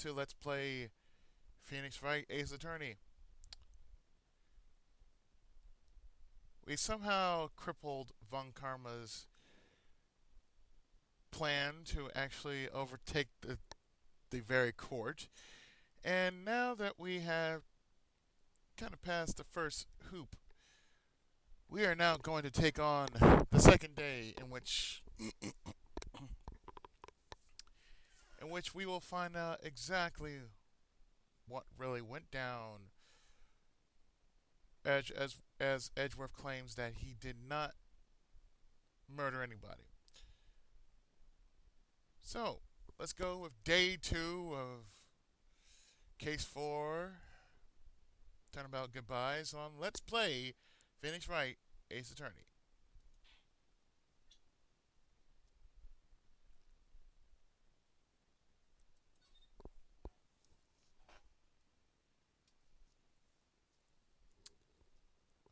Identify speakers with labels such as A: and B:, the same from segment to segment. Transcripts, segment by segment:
A: to Let's Play Phoenix Wright Ace Attorney. We somehow crippled Von Karma's plan to actually overtake the very court. And now that we have kind of passed the first hoop, we are now going to take on the second day in which we will find out exactly what really went down as Edgeworth claims that he did not murder anybody. So, let's go with day 2 of case 4, Turnabout Goodbyes on Let's Play Phoenix Wright Ace Attorney.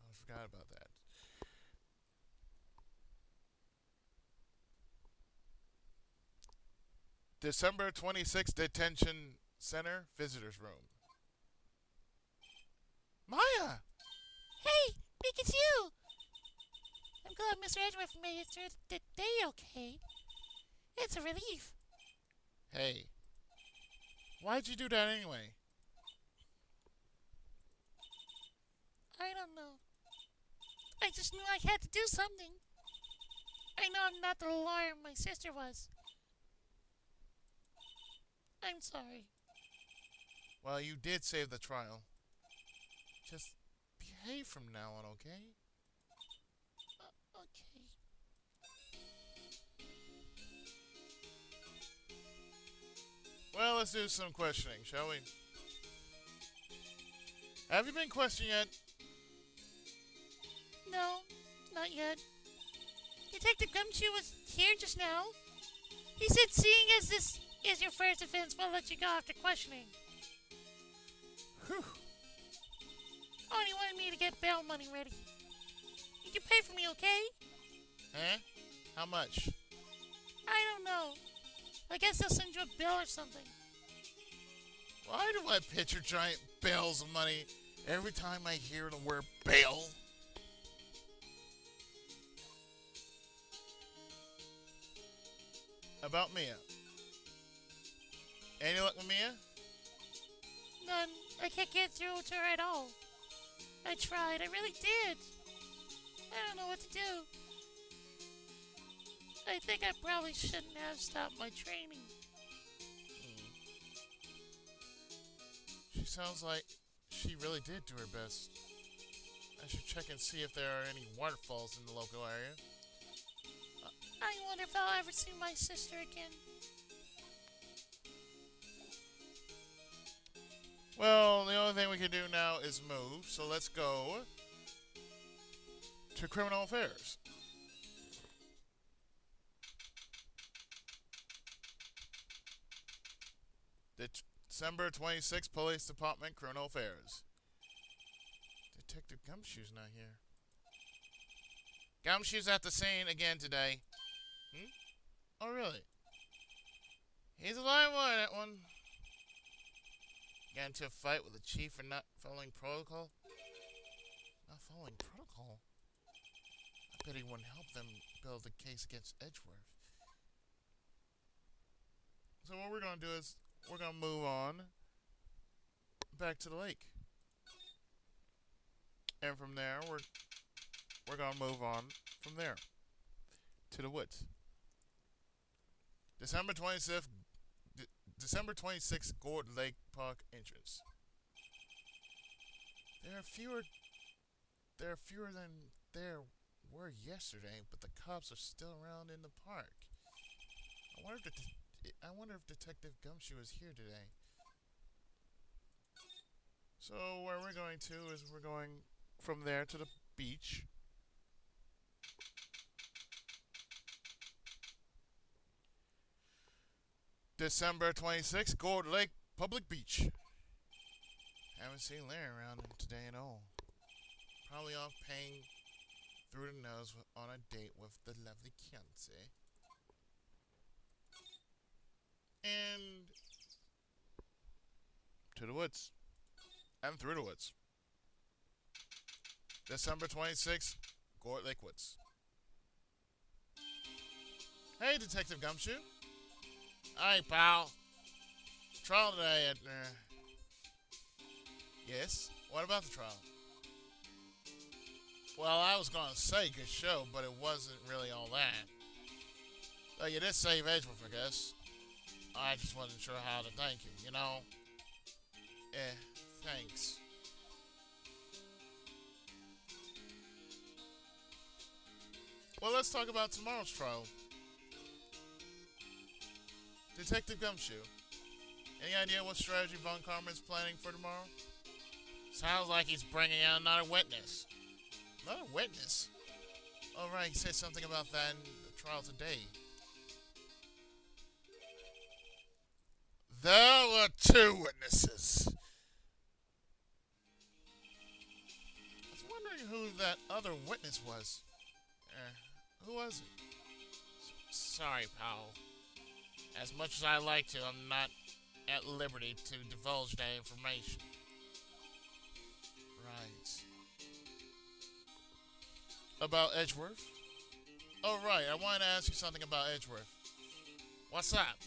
A: I forgot about that. December 26th Detention Center Visitors Room. Maya!
B: Hey, Nick, it's you! I'm glad Mr. Edgeworth made it through the day okay. It's a relief.
A: Hey. Why'd you do that anyway?
B: I don't know. I just knew I had to do something. I know I'm not the lawyer my sister was. I'm sorry.
A: Well, you did save the trial. Just behave from now on, okay?
B: Okay.
A: Well, let's do some questioning, shall we? Have you been questioned yet?
B: No, not yet. Detective Gumshoe was here just now. He said seeing as this is your first offense, we'll let you go after questioning.
A: Whew.
B: Oh, and he wanted me to get bail money ready. You can pay for me, okay?
A: Huh? How much?
B: I don't know. I guess they'll send you a bill or something.
A: Why do I picture giant bales of money every time I hear the word bail? About Mia. Any luck with Mia?
B: None. I can't get through to her at all. I tried. I really did. I don't know what to do. I think I probably shouldn't have stopped my training.
A: She sounds like she really did do her best. I should check and see if there are any waterfalls in the local area.
B: I wonder if I'll ever see my sister again.
A: Well, the only thing we can do now is move, so let's go to Criminal Affairs. December 26th, Police Department, Criminal Affairs. Detective Gumshoe's not here. Gumshoe's at the scene again today. Oh, really? He's a live wire, that one. Got into a fight with the chief for not following protocol? Not following protocol? I bet he wouldn't help them build the case against Edgeworth. So what we're going to do is we're going to move on back to the lake. And from there, we're going to move on from there to the woods. December 26th, Gourdy Lake Park entrance. There are fewer than there were yesterday, but the cops are still around in the park. I wonder if Detective Gumshoe is here today. So where we're going to is we're going from there to the beach. December 26th, Gourdy Lake Public Beach. Haven't seen Larry around today at all. Probably off paying through the nose on a date with the lovely Kianse. And To the woods. And through the woods. December 26th, Gourd Lake Woods. Hey, Detective Gumshoe. Hey, pal. Trial today at... Yes? What about the trial? Well, I was going to say good show, but it wasn't really all that. Though you did save Edgeworth, I guess. I just wasn't sure how to thank you, you know? Thanks. Well, let's talk about tomorrow's trial. Detective Gumshoe, any idea what strategy Von Karma is planning for tomorrow? Sounds like he's bringing out another witness. Another witness? Oh, right, he said something about that in the trial today. There were two witnesses. I was wondering who that other witness was. Who was it? Sorry, pal. As much as I like to, I'm not at liberty to divulge that information. Right. About Edgeworth? Oh, right. I wanted to ask you something about Edgeworth. What's up?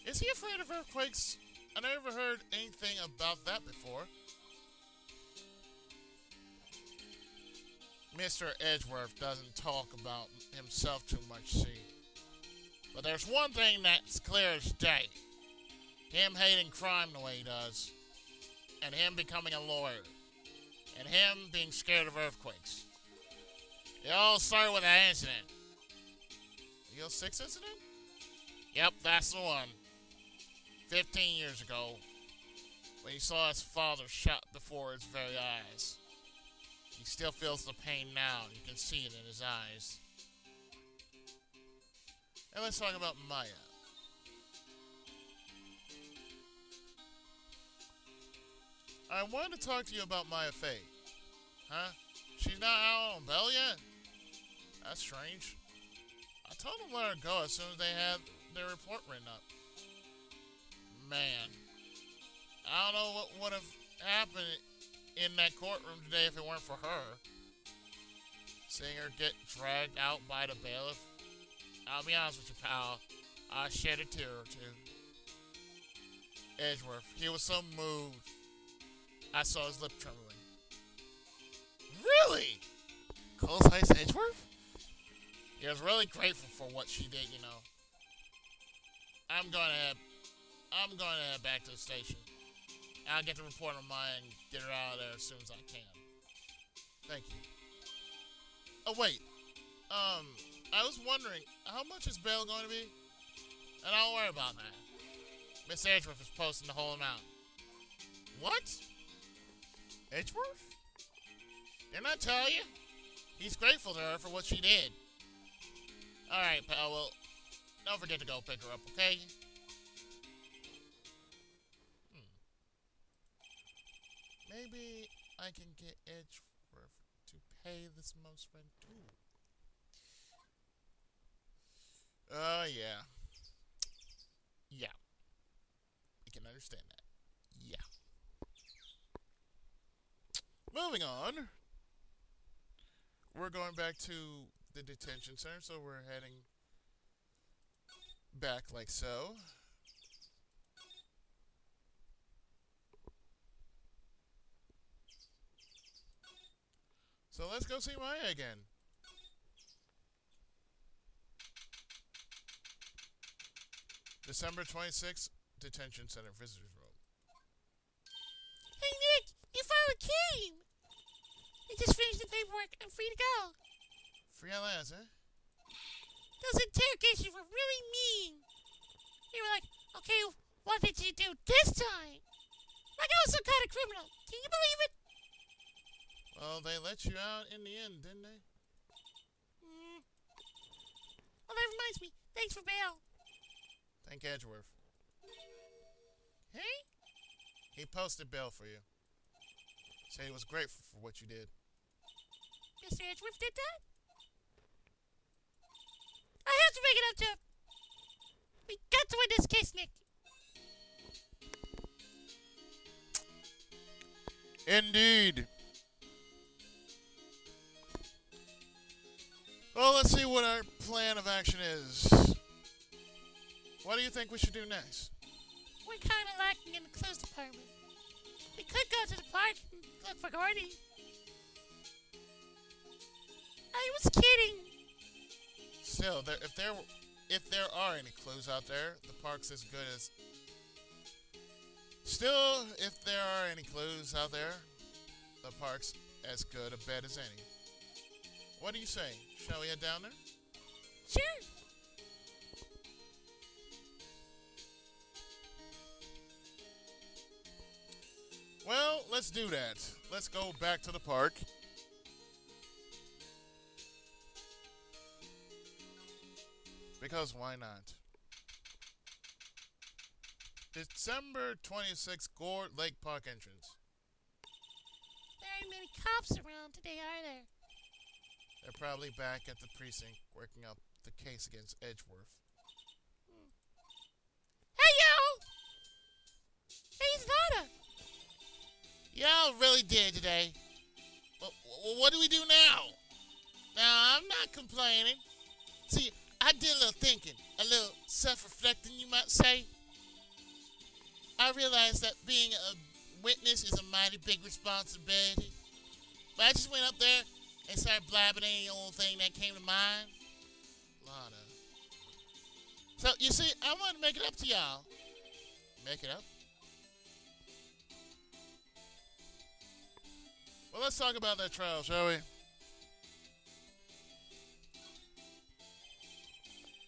A: Is he afraid of earthquakes? I never heard anything about that before. Mr. Edgeworth doesn't talk about himself too much, see. But there's one thing that's clear as day. Him hating crime the way he does. And him becoming a lawyer. And him being scared of earthquakes. It all started with that incident. The 06 incident? Yep, that's the one. 15 years ago. When he saw his father shot before his very eyes. He still feels the pain now. You can see it in his eyes. And let's talk about Maya. I wanted to talk to you about Maya Fey. Huh? She's not out on bail yet? That's strange. I told them to let her go as soon as they had their report written up. Man. I don't know what would have happened in that courtroom today if it weren't for her. Seeing her get dragged out by the bailiff. I'll be honest with you, pal. I shed a tear or two. Edgeworth, he was so moved. I saw his lip trembling. Really? Close-Ice Edgeworth? He was really grateful for what she did, you know. I'm going to head back to the station. I'll get the report on mine and get her out of there as soon as I can. Thank you. Oh, wait. I was wondering, how much is bail going to be? And don't worry about that. Miss Edgeworth is posting the whole amount. What? Edgeworth? Didn't I tell you? He's grateful to her for what she did. Alright, pal, well, don't forget to go pick her up, okay? Maybe I can get Edgeworth to pay this most rent too. Yeah. Yeah. I can understand that. Yeah. Moving on. We're going back to the detention center, so we're heading back like so. So let's go see Maya again. December 26th, Detention Center Visitors Room.
B: Hey, Nick, you finally came! I just finished the paperwork. I'm free to go.
A: Free at last, eh?
B: Those interrogations were really mean. They were like, okay, what did you do this time? Like I was some kind of criminal. Can you believe it?
A: Well, they let you out in the end, didn't they?
B: Well, that reminds me. Thanks for bail.
A: Thank Edgeworth.
B: Hey?
A: He posted bail for you. Said he was grateful for what you did.
B: Mr. Edgeworth did that? I have to make it up to him. We got to win this case, Nick.
A: Indeed. Well, let's see what our plan of action is. What do you think we should do next?
B: We're kind of lacking in the clothes department. We could go to the park and look for Gourdy. I was kidding.
A: Still, if there are any clues out there, the park's as good as. Still, if there are any clues out there, the park's as good a bet as any. What do you say? Shall we head down there?
B: Sure.
A: Well, let's do that. Let's go back to the park. Because why not? December 26th, Gore Lake Park entrance.
B: There aren't many cops around today, are there?
A: They're probably back at the precinct working up the case against Edgeworth.
B: Hey, yo! Hey, it's Lana!
C: Y'all really did today. What do we do now? Now, I'm not complaining. See, I did a little thinking, a little self-reflecting, you might say. I realized that being a witness is a mighty big responsibility. But I just went up there and started blabbing any old thing that came to mind. Lana. So, you see, I wanted to make it up to y'all. Make it up?
A: Well, let's talk about that trial, shall we?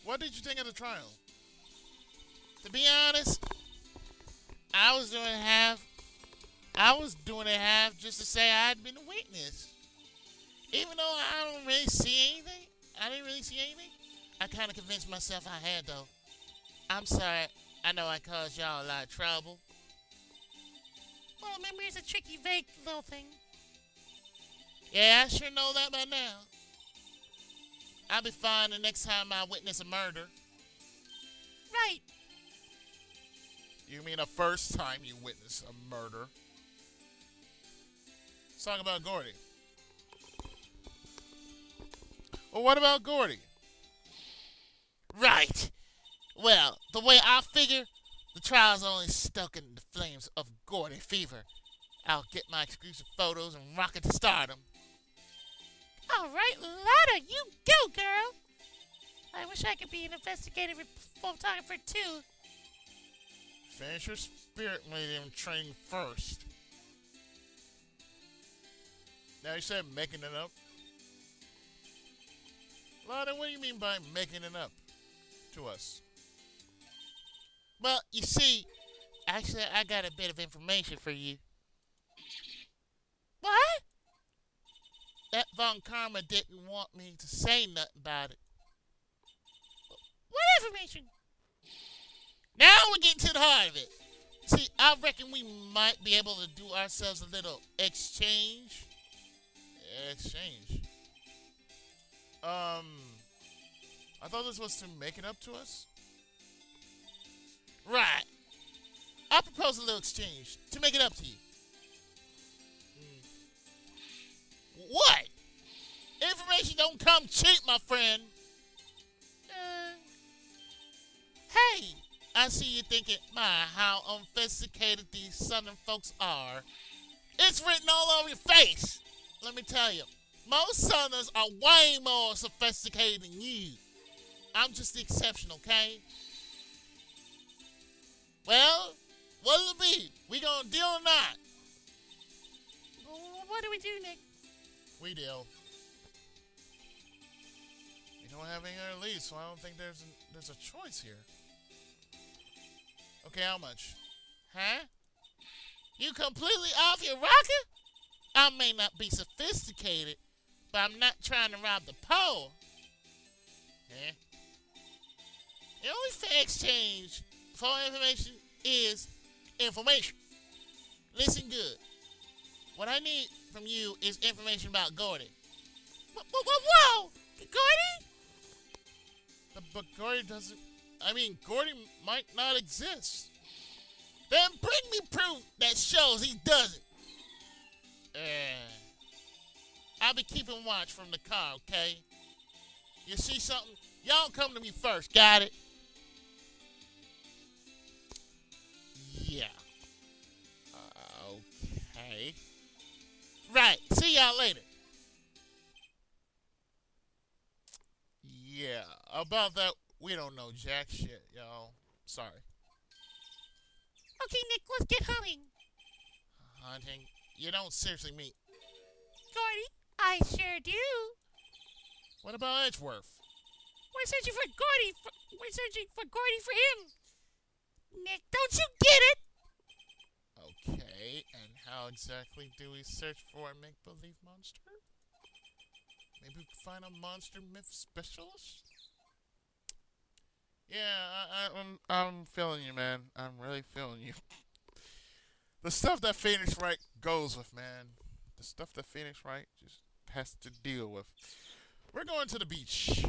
A: What did you think of the trial?
C: To be honest, I was doing it half just to say I'd been a witness. Even though I didn't really see anything, I kind of convinced myself I had, though. I'm sorry, I know I caused y'all a lot of trouble.
B: Well, remember, it's a tricky, vague little thing.
C: Yeah, I sure know that by now. I'll be fine the next time I witness a murder.
B: Right.
A: You mean the first time you witness a murder? Let's talk about Gourdy. Well, what about Gourdy?
C: Right. Well, the way I figure, the trial's only stoking the flames of Gourdy fever. I'll get my exclusive photos and rocket to stardom.
B: All right, Lana, you go, girl. I wish I could be an investigative photographer, too.
A: Finish your spirit medium training first. Now you said making it up. Lana, what do you mean by making it up to us?
C: Well, you see, actually, I got a bit of information for you.
B: What?
C: That Von Karma didn't want me to say nothing about it.
B: What information?
C: Now we're getting to the heart of it. See, I reckon we might be able to do ourselves a little exchange.
A: Exchange. I thought this was to make it up to us.
C: Right. I propose a little exchange to make it up to you. What? Information don't come cheap, my friend. Hey, I see you thinking, my, how unsophisticated these southern folks are. It's written all over your face. Let me tell you, most southerners are way more sophisticated than you. I'm just the exception, okay? Well, what'll it be? We gonna deal or not?
B: What do we do, Nick?
A: We deal. You don't have any other leads, so I don't think there's a choice here. Okay, how much?
C: Huh? You completely off your rocker? I may not be sophisticated, but I'm not trying to rob the poor. Huh? The only fair exchange for information is information. Listen good. What I need from you is information about Gourdy.
B: Whoa! Gourdy?
A: But Gourdy doesn't. I mean, Gourdy might not exist.
C: Then bring me proof that shows he doesn't. I'll be keeping watch from the car, okay? You see something? Y'all come to me first, got it? Yeah. Okay. Right, see y'all later. Yeah, about that, we don't know jack shit, y'all. Sorry.
B: Okay, Nick, let's get hunting.
C: Hunting? You don't seriously mean.
B: Gourdy, I sure do.
C: What about Edgeworth?
B: We're searching for Gourdy. We're searching for Gourdy for him. Nick, don't you get it?
C: Okay, and how exactly do we search for a make-believe monster? Maybe we can find a monster myth specialist? Yeah, I'm feeling you, man. I'm really feeling you. The stuff that Phoenix Wright goes with, man. The stuff that Phoenix Wright just has to deal with. We're going to the beach.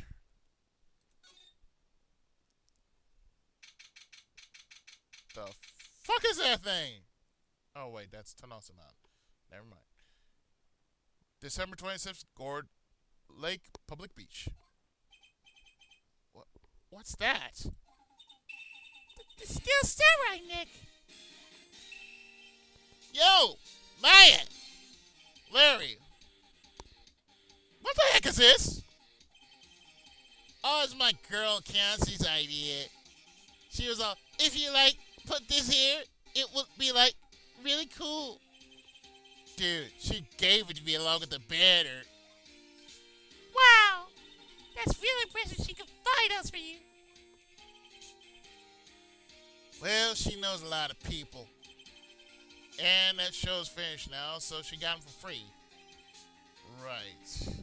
C: The fuck is that thing? Oh, wait, that's Tanosa Mountain. Never mind. December 26th, Gourd Lake Public Beach. What's that?
B: It's still samurai, Nick.
C: Yo! Maya! Larry! What the heck is this? Oh, it's my girl Kelsey's idea. She was all, if you like, put this here, it would be like really cool. Dude, she gave it to me along with the banner.
B: Wow. That's really impressive. She could find us for you.
C: Well, she knows a lot of people. And that show's finished now, so she got them for free. Right.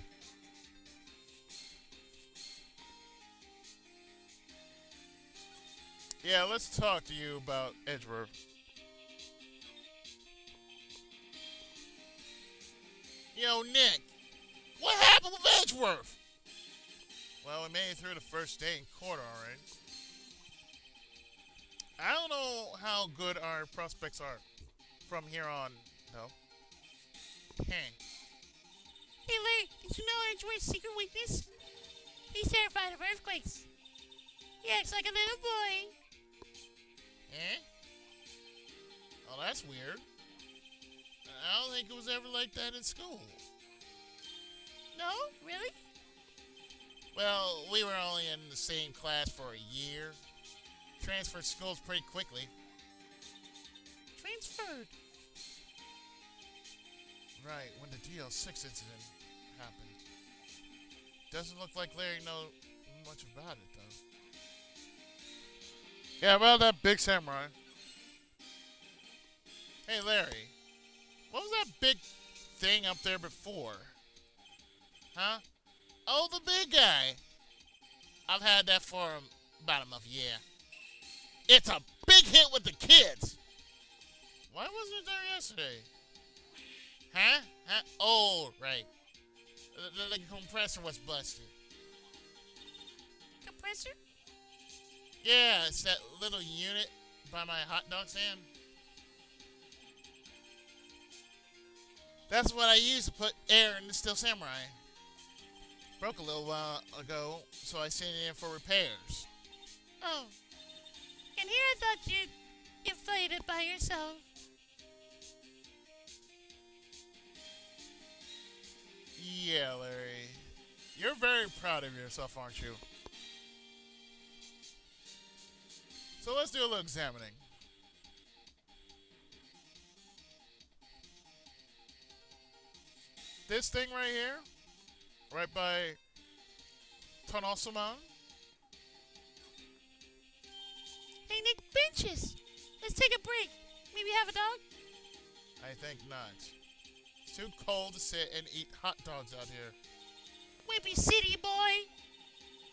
C: Yeah, let's talk to you about Edgeworth. Yo, Nick, what happened with Edgeworth? Well, we made it through the first day in court, all right. I don't know how good our prospects are from here on, though.
B: Hey, Larry, did you know Edgeworth's secret weakness? He's terrified of earthquakes. He acts like a little boy.
C: Eh? Oh, that's weird. I don't think it was ever like that in school.
B: No? Really?
C: Well, we were only in the same class for a year. Transferred schools pretty quickly.
B: Transferred?
C: Right, when the DL6 incident happened. Doesn't look like Larry knows much about it, though.
A: Yeah, about that big samurai.
C: Hey, Larry. What was that big thing up there before? Huh? Oh, the big guy. I've had that for about a month, yeah. It's a big hit with the kids. Why wasn't it there yesterday? Huh? Oh, right. The compressor was busted.
B: Compressor?
C: Yeah, it's that little unit by my hot dog stand. That's what I use to put air in the Steel Samurai. Broke a little while ago, so I sent it in for repairs.
B: Oh. And here I thought you'd inflate it by yourself.
C: Yeah, Larry. You're very proud of yourself, aren't you? So let's do a little examining. This thing right here, right by Tonosuman.
B: Hey, Nick, benches. Let's take a break. Maybe have a dog?
C: I think not. It's too cold to sit and eat hot dogs out here.
B: Wimpy City, boy.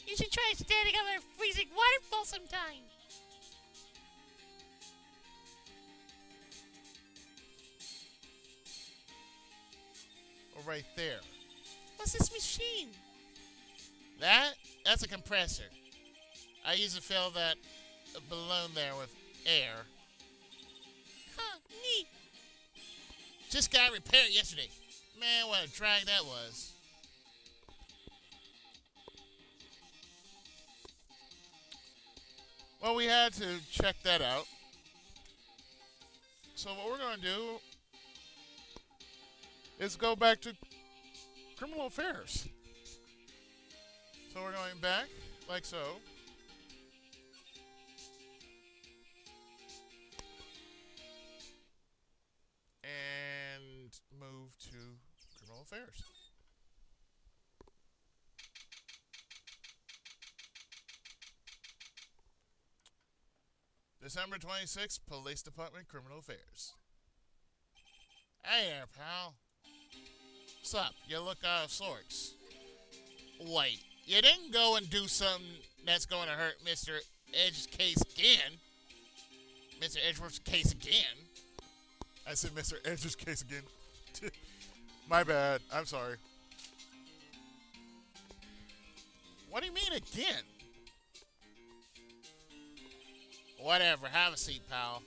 B: You should try standing under a freezing waterfall sometime.
C: Or right there.
B: What's this machine?
C: That's a compressor. I use to fill that balloon there with air.
B: Huh, neat.
C: Just got repaired yesterday. Man, what a drag that was.
A: Well, we had to check that out. So what we're going to do is go back to criminal affairs. So we're going back like so. And move to criminal affairs. December 26th, Police Department, Criminal Affairs.
C: Hey there, pal. What's up? You look out of sorts. Wait, you didn't go and do something that's going to hurt Mr. Edge's case again? Mr. Edgeworth's case again?
A: I said Mr. Edge's case again. My bad. I'm sorry.
C: What do you mean again? Whatever, have a seat, pal.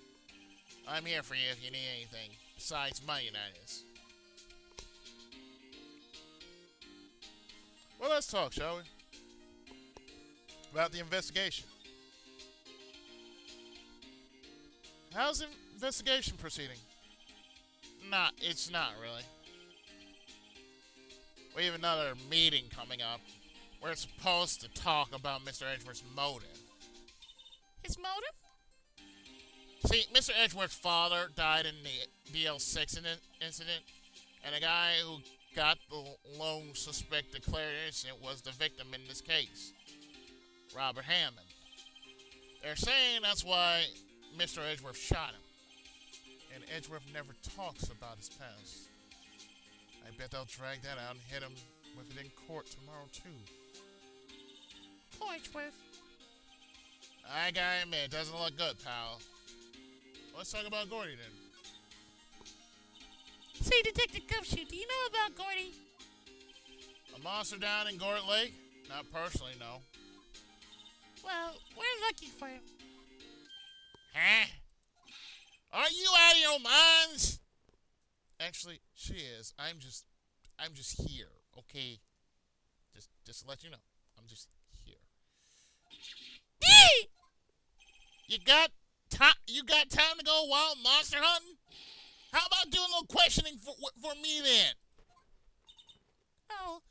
C: I'm here for you if you need anything. Besides money, that is.
A: Well, let's talk, shall we? About the investigation. How's the investigation proceeding?
C: It's not really. We have another meeting coming up. We're supposed to talk about Mr. Edgeworth's motive.
B: His motive?
C: See, Mr. Edgeworth's father died in the DL6 incident, and the guy who got the lone suspect declared innocent was the victim in this case, Robert Hammond. They're saying that's why Mr. Edgeworth shot him.
A: And Edgeworth never talks about his past. I bet they'll drag that out and hit him with it in court tomorrow, too.
B: Poor Edgeworth.
C: I gotta admit, it doesn't look good, pal. Let's talk about Gourdy then.
B: Say, Detective Gumshoe, do you know about Gourdy?
C: A monster down in Gort Lake? Not personally, no.
B: Well, we're looking for him.
C: Huh? Are you out of your minds?
A: Actually, she is. I'm just here, okay? Just to let you know, I'm just here.
B: Yee!
C: You got time to go wild monster hunting? How about doing a little questioning for me then?
B: Oh,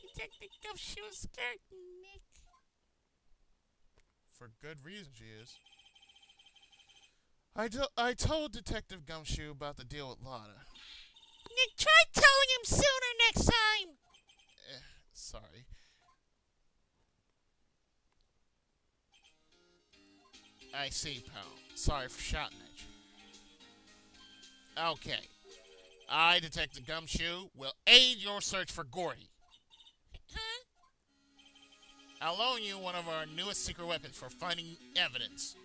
B: Detective Gumshoe is scared, Nick.
A: For good reason, she is. I told Detective Gumshoe about the deal with Lana.
B: Nick, try telling him sooner next time.
A: Sorry.
C: I see, pal. Sorry for shouting at you. Okay. I, Detective Gumshoe, will aid your search for Gourdy.
B: Huh?
C: I'll loan you one of our newest secret weapons for finding evidence.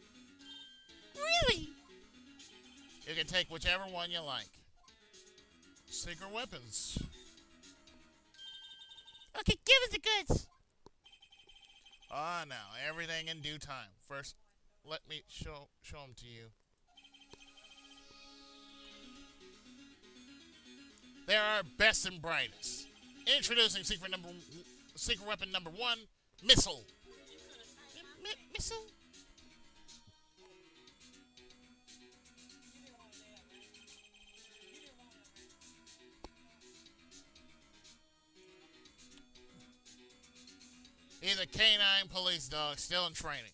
B: Really?
C: You can take whichever one you like.
A: Secret weapons.
B: Okay, give us the goods.
C: Ah, now, everything in due time. First, let me show them to you. They're our best and brightest. Introducing secret weapon number 1, missile.
B: Missile?
C: He's a canine police dog still in training.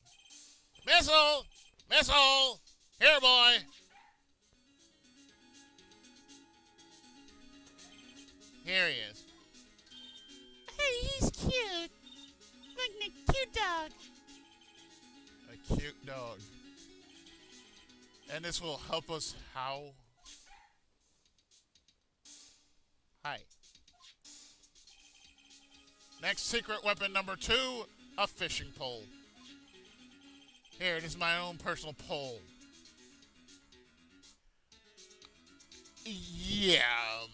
C: Missile! Missile! Here, boy! Here he is.
B: Hey, he's cute. Like a cute dog.
A: A cute dog. And this will help us how? Hi. Next secret weapon number 2, a fishing pole. Here, it is my own personal pole. Yeah.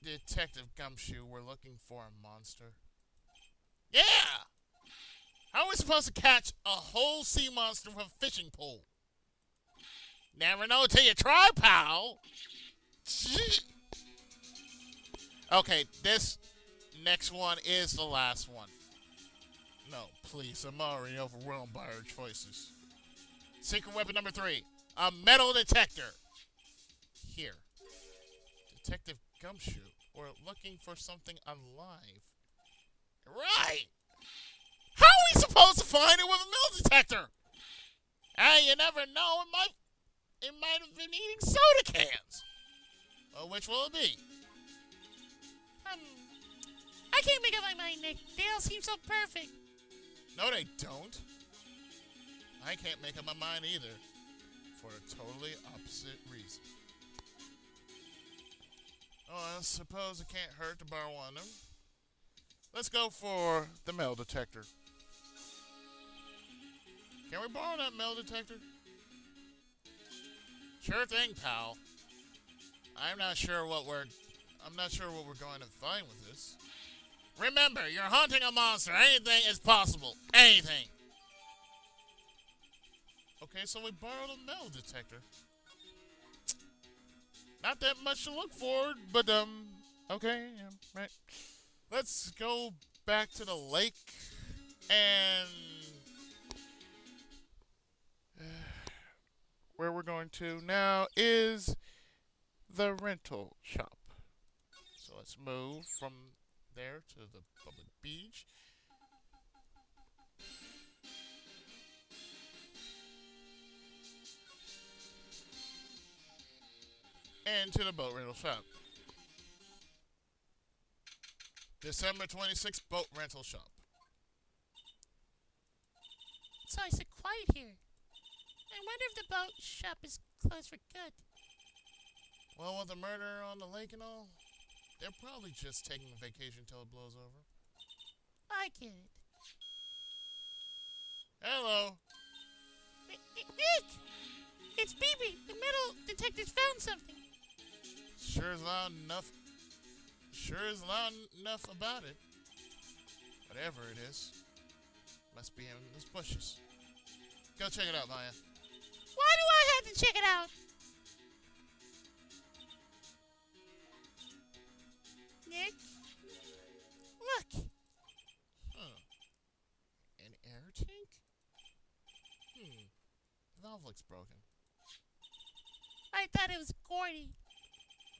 A: Detective Gumshoe, we're looking for a monster.
C: Yeah! How are we supposed to catch a whole sea monster with a fishing pole? Never know till you try, pal. Okay, this next one is the last one. No, please, I'm already overwhelmed by our choices. Secret weapon number 3, a metal detector. Here. Detective Gumshoe. We're looking for something alive. Right! How are we supposed to find it with a metal detector? Hey, you never know. It might have been eating soda cans. Well, which will it be?
B: I can't make up my mind, Nick. They all seem so perfect.
C: No, they don't. I can't make up my mind either. For a totally opposite reason. Oh, I suppose it can't hurt to borrow one of them. Let's go for the metal detector. Can we borrow that metal detector? Sure thing, pal. I'm not sure what we're going to find with this. Remember, you're hunting a monster. Anything is possible. Anything. Okay, so we borrowed a metal detector. Not that much to look for, but okay, yeah, right. Let's go back to the lake and where we're going to now is the rental shop. So let's move from there to the public beach. And to the boat rental shop. December 26th, boat rental shop.
B: It's always so quiet here. I wonder if the boat shop is closed for good.
C: Well, with the murder on the lake and all, they're probably just taking a vacation till it blows over.
B: I get it.
C: Hello.
B: Nick! It's BB. The metal detectors found something.
C: Sure is loud enough about it. Whatever it is, must be in those bushes. Go check it out, Maya.
B: Why do I have to check it out? Nick? Look.
C: An air tank? The valve looks broken.
B: I thought it was Gourdy.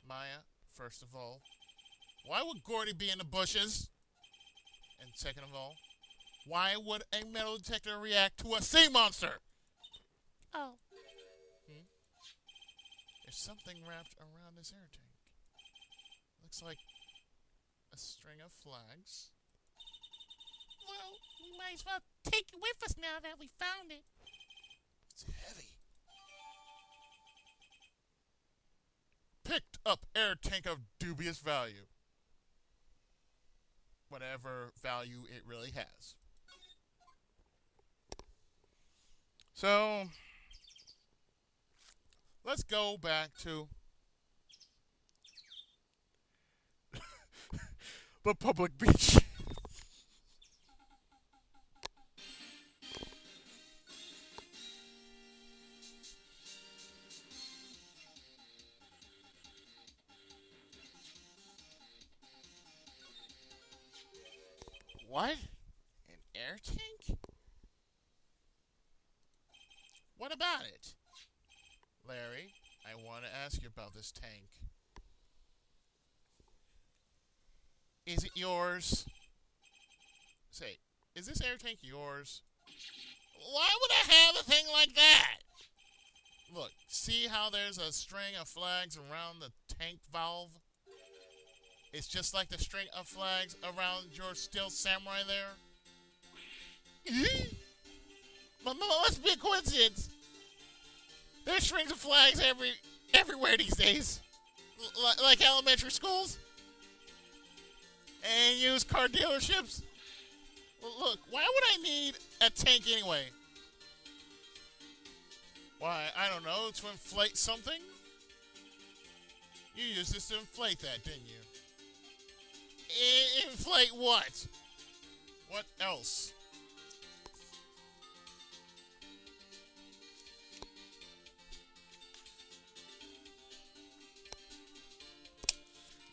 C: Maya, first of all, why would Gourdy be in the bushes? And second of all, why would a metal detector react to a sea monster?
B: Oh.
C: There's something wrapped around this air tank. Looks like a string of flags.
B: Well, we might as well take it with us now that we found it.
C: It's heavy. Picked up air tank of dubious value. Whatever value it really has. So, let's go back to the public beach. What? An air tank? What about it? Larry, I want to ask you about this tank. Is it yours? Say, is this air tank yours? Why would I have a thing like that? Look, see how there's a string of flags around the tank valve? It's just like the string of flags around your steel samurai there. Must be a coincidence. There's strings of flags everywhere these days. Like elementary schools. And used car dealerships. Well, look, why would I need a tank anyway? Why, I don't know, to inflate something? You used this to inflate that, didn't you? Inflate what? What else?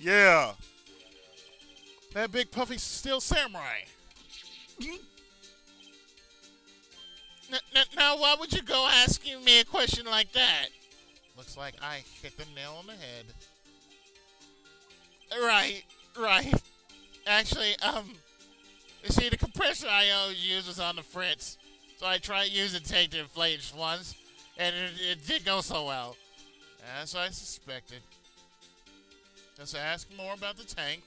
A: Yeah. That big puffy steel samurai.
C: Now, why would you go asking me a question like that?
A: Looks like I hit the nail on the head.
C: Right, right. Actually, you see, the compressor I always use was on the fritz, so I tried using tank to inflate it once, and it didn't go so well.
A: As I suspected. Let's ask more about the tank.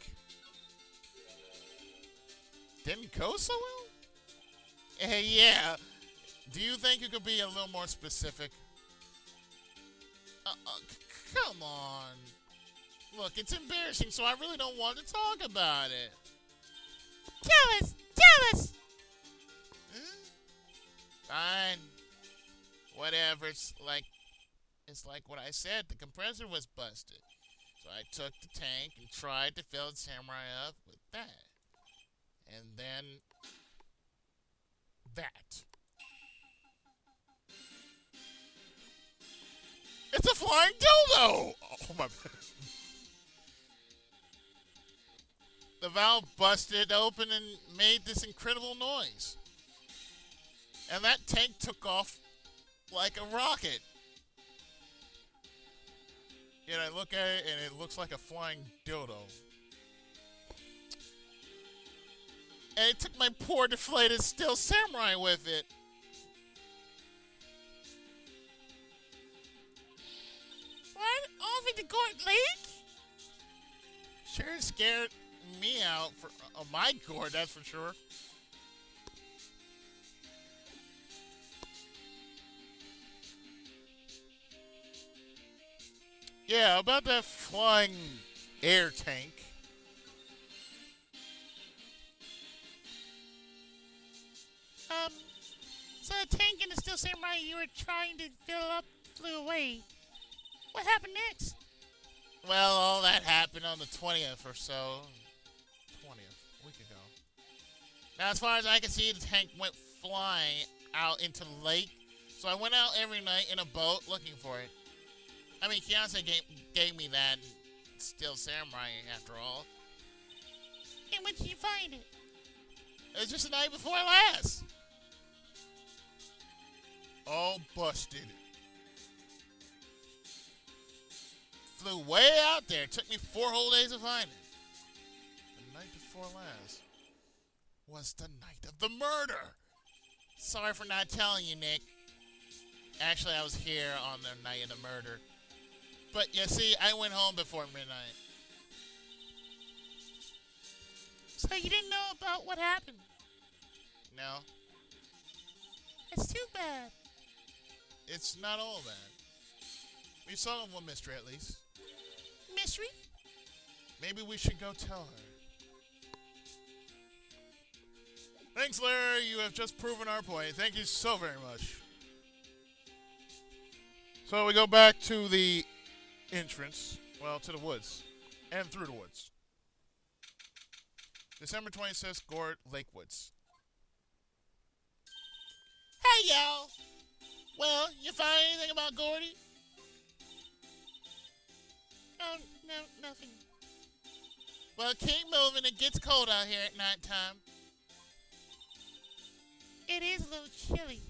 A: Didn't go so well?
C: Yeah.
A: Do you think you could be a little more specific?
C: Come on. Look, it's embarrassing, so I really don't want to talk about it.
B: Tell us! Tell us!
C: Fine. Whatever. It's like what I said. The compressor was busted. So I took the tank and tried to fill the samurai up with that. And then that.
A: It's a flying dildo! Oh my bad.
C: The valve busted open and made this incredible noise. And that tank took off like a rocket.
A: Yet I look at it and it looks like a flying dildo.
C: And it took my poor deflated steel samurai with it.
B: What? Off into Gourd Lake?
C: Sure scared me out for my gourd, that's for sure.
A: Yeah, about that flying air tank.
B: So the tank and the steel samurai you were trying to fill up flew away. What happened next?
C: Well, all that happened on the 20th or so.
A: 20th, a week ago.
C: Now, as far as I can see, the tank went flying out into the lake. So I went out every night in a boat looking for it. I mean, Fiance gave me that steel samurai after all.
B: And when did you find it?
C: It was just the night before last.
A: All busted.
C: Flew way out there. It took me 4 whole days to find it.
A: The night before last
C: Was the night of the murder. Sorry for not telling you, Nick. Actually, I was here on the night of the murder. But you see, I went home before midnight.
B: So you didn't know about what happened?
C: No,
B: It's too bad.
A: it's not all bad. We solved one mystery at least.
B: Mystery?
A: Maybe we should go tell her. Thanks, Larry. You have just proven our point. Thank you so very much. So we go back to the entrance, well, to the woods, and through the woods. December 26th, Gourd Lake Woods.
C: Hey, y'all. Well, you find anything about Gourdy?
B: Oh, no, nothing.
C: Well, keep moving. It gets cold out here at nighttime.
B: It is a little chilly.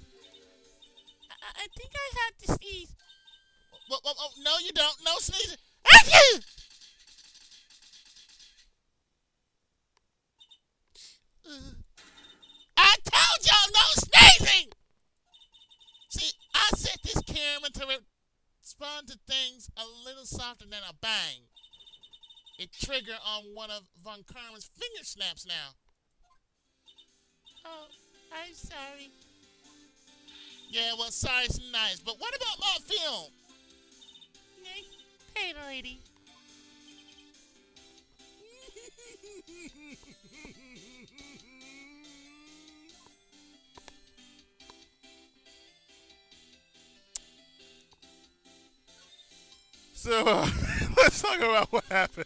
B: I think I had to sneeze.
C: Well, no, you don't. No sneezing.
B: Achoo!
C: I told y'all no sneezing! See, I set this camera to respond to things a little softer than a bang. It triggered on one of Von Karman's finger snaps now.
B: Oh, I'm sorry.
C: Yeah, well, sorry, it's nice. But what about my film?
B: Nick, pay the lady.
A: So, let's talk about what happened.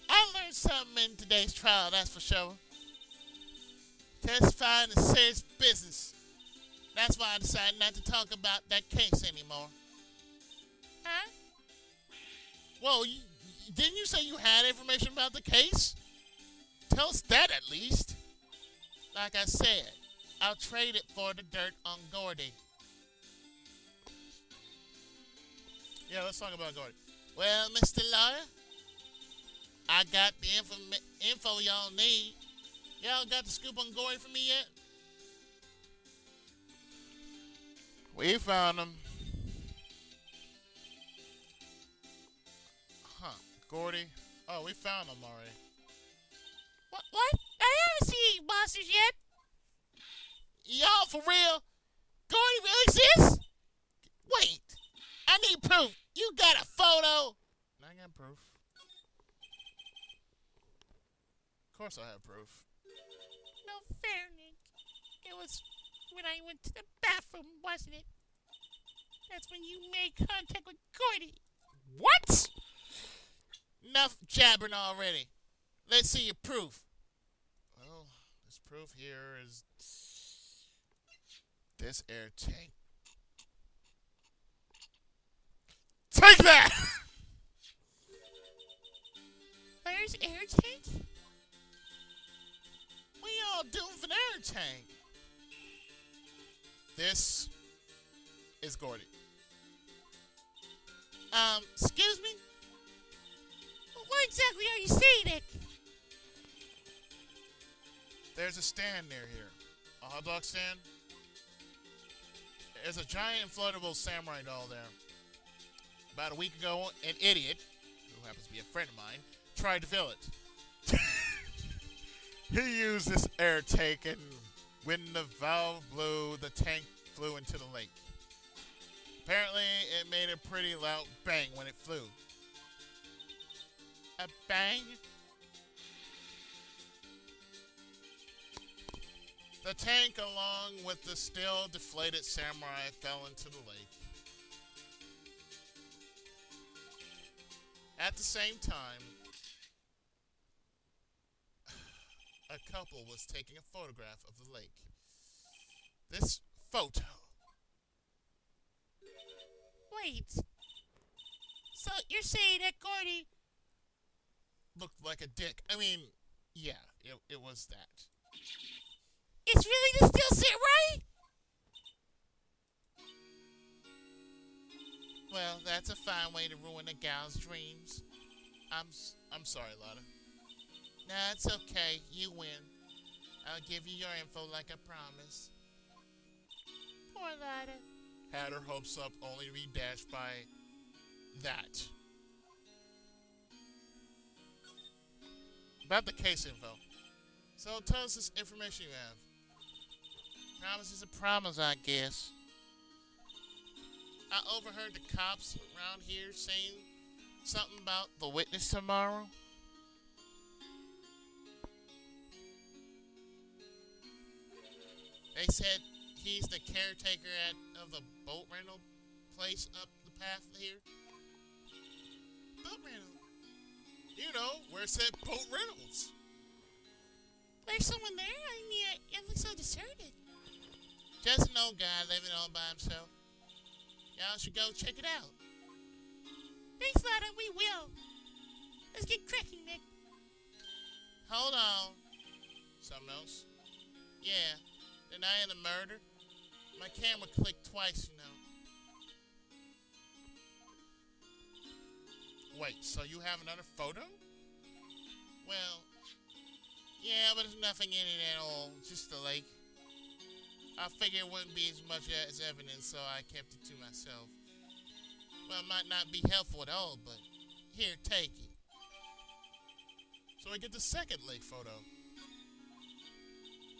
C: I learned something in today's trial, that's for sure. Testifying is serious business. That's why I decided not to talk about that case anymore.
B: Huh?
C: Well, Didn't you say you had information about the case? Tell us that at least. Like I said, I'll trade it for the dirt on Gourdy.
A: Yeah, let's talk about Gourdy.
C: Well, Mr. Lawyer, I got the info y'all need. Y'all got the scoop on Gourdy for me yet?
A: We found him. Huh. Gourdy. Oh, we found him already.
B: What? I haven't seen monsters yet.
C: Y'all for real? Gourdy really exists? Wait, I need proof. You got a photo?
A: I got proof. Of course I have proof.
B: No fair, Nick. It was when I went to the bathroom, wasn't it? That's when you made contact with Gourdy.
C: What? Enough jabbering already. Let's see your proof.
A: Well, this proof here is this air tank. Take that!
B: There's air tanks?
C: What y'all doing for the air tank?
A: This is Gourdy.
C: Excuse me?
B: What exactly are you saying, Nick?
A: There's a stand near here. A hot dog stand. There's a giant inflatable samurai doll there. About a week ago, an idiot, who happens to be a friend of mine, tried to fill it. He used this air tank, and when the valve blew, the tank flew into the lake. Apparently, it made a pretty loud bang when it flew.
C: A bang?
A: The tank, along with the still deflated samurai, fell into the lake. At the same time, a couple was taking a photograph of the lake. This photo.
B: Wait. So you're saying that Gourdy...
A: Looked like a dick. I mean, yeah, it was that.
B: It's really the still samurai?
C: Well, that's a fine way to ruin a gal's dreams.
A: I'm sorry, Lotta.
C: Nah, it's okay. You win. I'll give you your info like I promised.
B: Poor Lotta.
A: Had her hopes up only to be dashed by that. About the case info. So tell us this information you have.
C: Promise is a promise, I guess. I overheard the cops around here saying something about the witness tomorrow. They said he's the caretaker of the boat rental place up the path here.
A: Boat rental. You know, where it said boat rentals.
B: There's someone there? I mean, it looks so deserted.
C: Just an old guy living all by himself. Y'all should go check it out.
B: Thanks, Lotta. We will. Let's get cracking, Nick.
C: Hold on. Something else? Yeah. Denying the murder? My camera clicked twice, you know.
A: Wait, so you have another photo?
C: Well, yeah, but there's nothing in it at all. Just the lake. I figured it wouldn't be as much as evidence, so I kept it to myself. Well, it might not be helpful at all, but here, take it.
A: So we get the second lake photo.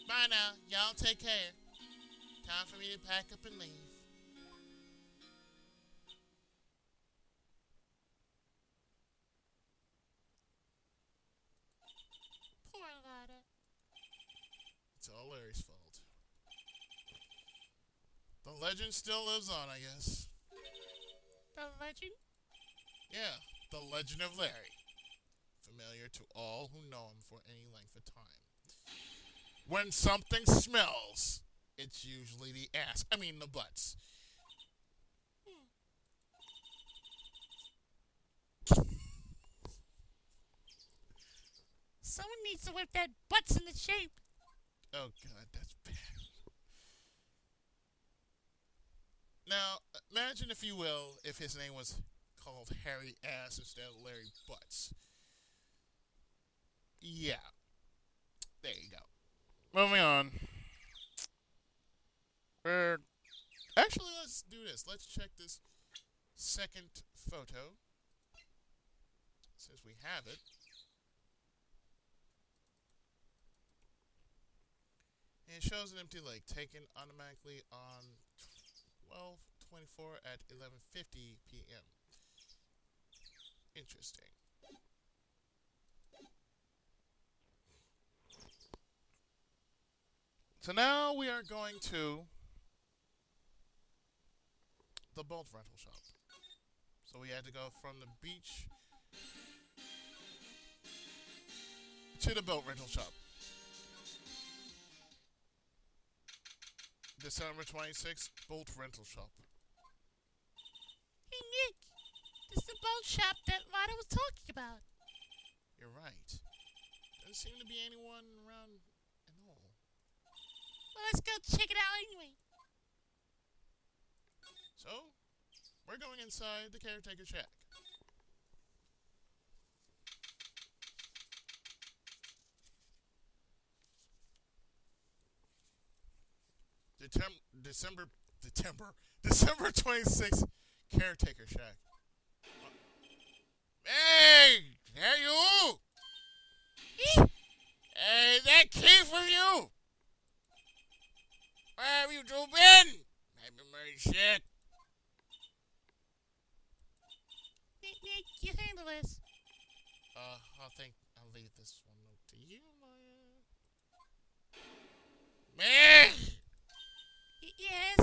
C: Bye now. Y'all take care. Time for me to pack up and leave.
B: Poor Lotta.
A: It's all Larry's fault. The legend still lives on, I guess.
B: The legend?
A: Yeah, the legend of Larry. Familiar to all who know him for any length of time. When something smells, it's usually the ass. I mean the butts.
B: Someone needs to whip that butts into shape.
A: Oh God, that's bad. Now, imagine, if you will, if his name was called Harry Ass instead of Larry Butts. Yeah, there you go. Moving on. Actually, let's do this. Let's check this second photo, since we have it. And it shows an empty lake taken automatically on 12/24 at 11:50 p.m. Interesting. So now we are going to the boat rental shop. So we had to go from the beach to the boat rental shop. December 26th, boat rental shop.
B: Hey, Nick. This is the boat shop that Lotto was talking about.
A: You're right. Doesn't seem to be anyone around at all.
B: Well, let's go check it out anyway.
A: So, we're going inside the caretaker shack. December 26th, caretaker shack. Hey! Hey, you! Hey, that key from you! Where have you two been? I've been very sick.
B: Nick, you handle this.
A: I'll leave this one up to you, Maya. Me!
B: Yes?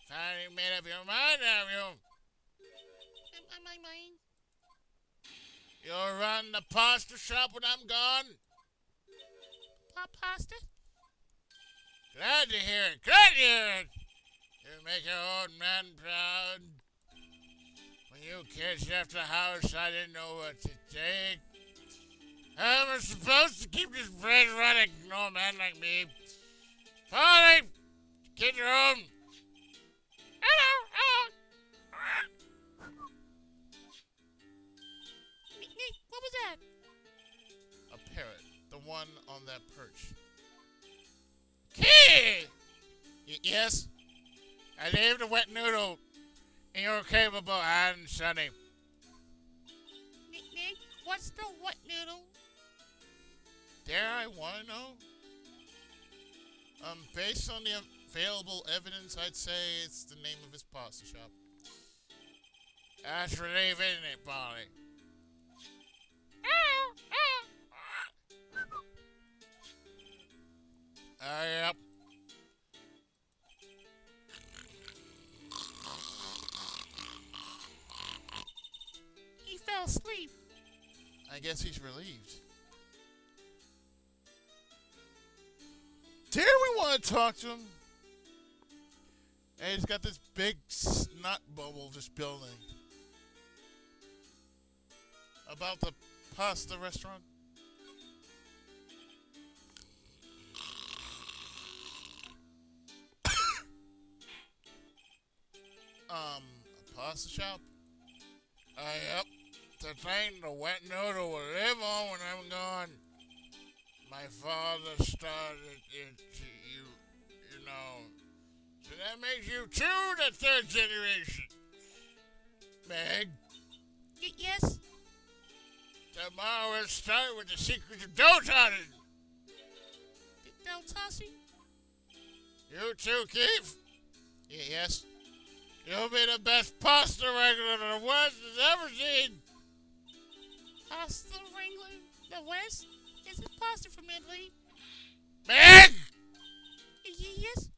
A: Finally made up your mind, have you?
B: My mind.
A: You'll run the pasta shop when I'm gone?
B: Pasta?
A: Glad to hear it. Glad to hear it. You make your old man proud. When you kids left the house, I didn't know what to take. How am I supposed to keep this place running? No man like me. Polly! Kids are home.
B: Hello. Nick, what was that?
A: A parrot. The one on that perch. Key! Yes? I leave the wet noodle in your capable hands, Sonny.
B: Nick, what's the wet noodle?
A: Dare I want to know? Based on the available evidence, I'd say it's the name of his pasta shop. That's relief, isn't it, Polly? Yep.
B: He fell asleep.
A: I guess he's relieved. Dare we want to talk to him? Hey, he's got this big snot bubble just building. About the pasta restaurant? A pasta shop? Yep. The thing the wet noodle will live on when I'm gone. My father started it to you know. So that makes you two the third generation. Meg,
B: Yes?
A: tomorrow we'll start with the secrets of dough totting.
B: Del Tossi?
A: You too, Keith? Yes. You'll be the best pasta wrangler the West has ever seen.
B: Pasta Wrangler? The West? Is it pasta from Italy?
A: Meg!
B: Yes?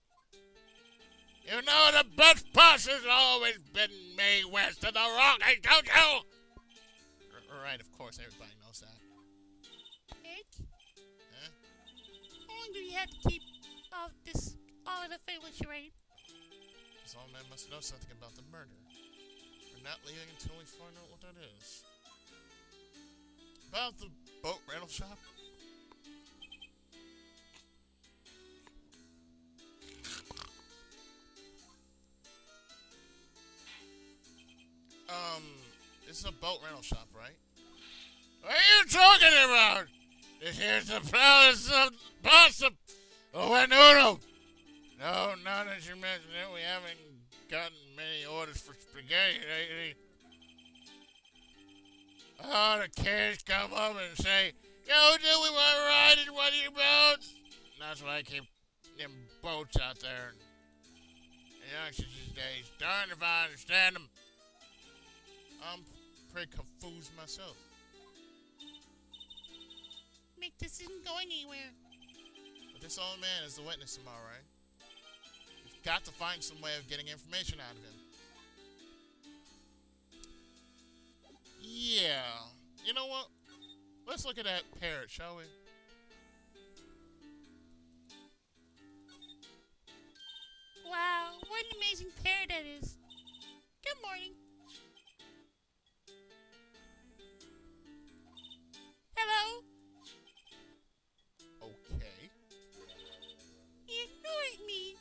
A: You know the best pasta's always been made west of the Rockies, don't you? Right, of course, everybody knows that.
B: Nick?
A: Huh?
B: How long do you have to keep all of the family charade?
A: This old man must know something about the murder. We're not leaving until we find out what that is. About the boat rental shop? Um, this is a boat rental shop, right?
C: What are you talking about? This here's the palace of pasta. Oh, wet noodle. No, now that you mention it, we haven't gotten many orders for spaghetti lately. Oh, the kids come up and say, yo, do we want to ride in one of your boats? And that's why I keep them boats out there. The youngsters these days, darn if I understand them.
A: I'm pretty confused myself.
B: Mick, this isn't going anywhere.
A: But this old man is the witness tomorrow, right? We've got to find some way of getting information out of him. Yeah. You know what? Let's look at that parrot, shall we?
B: Wow, what an amazing pair that is. Good morning. Hello?
A: Okay.
B: You ignored me.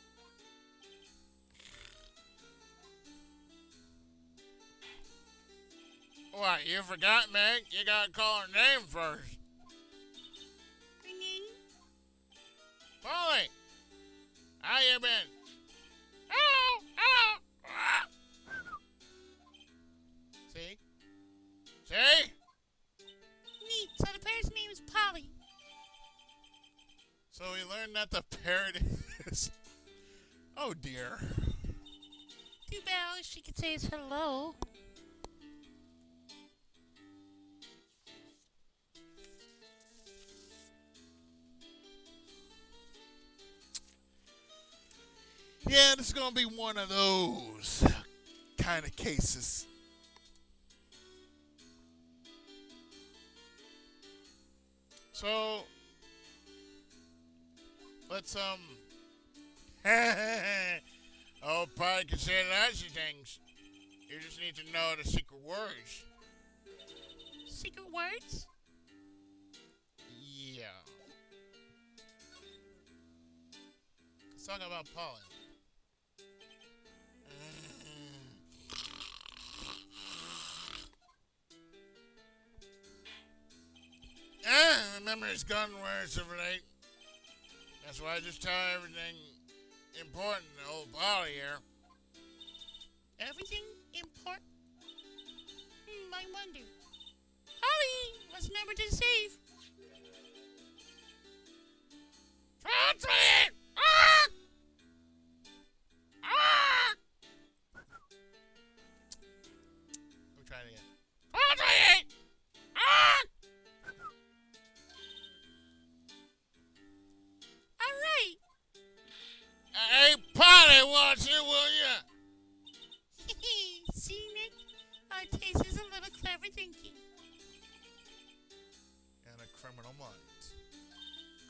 C: What, you forgot, Meg? You gotta call her name first.
B: Her name?
C: Polly, how you been? Ow, ow, ah.
A: See?
C: See?
B: Neat. So the pair's name is Polly.
A: So we learned that the parrot is... Oh, dear.
B: Too bad all she could say is hello.
A: Yeah, this is going to be one of those kind of cases. So, let's,
C: Oh, Polly can say lots of things. You just need to know the secret words.
B: Secret words?
A: yeah. Let's talk about Polly.
C: Remember his gun words of late. That's why I just tell everything important to old Polly here.
B: Everything important? I wonder. Polly, what's the number to the safe?
C: Translate! Ah! Ah!
A: Let me try it again.
C: Translate! Ah!
B: All right.
C: Hey, Polly wants you, will ya?
B: See, Nick? Our taste is a little clever thinking.
A: And a criminal mind.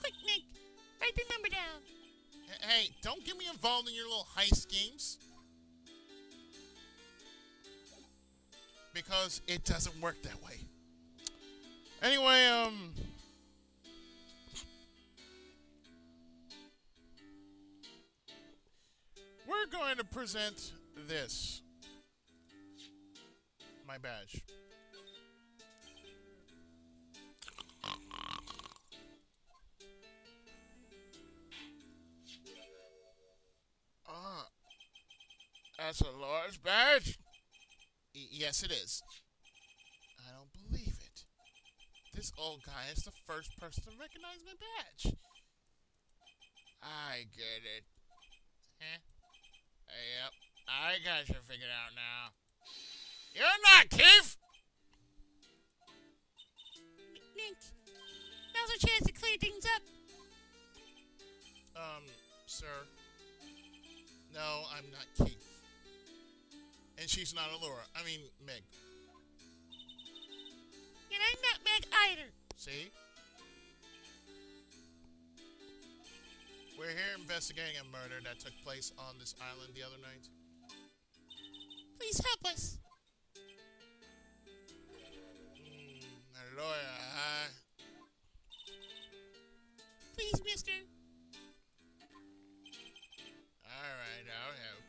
B: Quick, Nick. Write the number down.
A: Hey, don't get me involved in your little heist schemes. Because it doesn't work that way. Anyway, we're going to present this. My badge.
C: Ah, that's a large badge.
A: Yes, it is. I don't believe it. This old guy is the first person to recognize my badge.
C: I get it. Huh? Yep, I got you figured out now. You're not Keith!
B: Nick, now's our chance to clear things up.
A: Sir. No, I'm not Keith. And she's not Allura. I mean, Meg.
B: And I'm not Meg either.
A: See? We're here investigating a murder that took place on this island the other night.
B: Please help us.
A: A
C: lawyer, huh?
B: Please, mister.
C: All right, I'll help.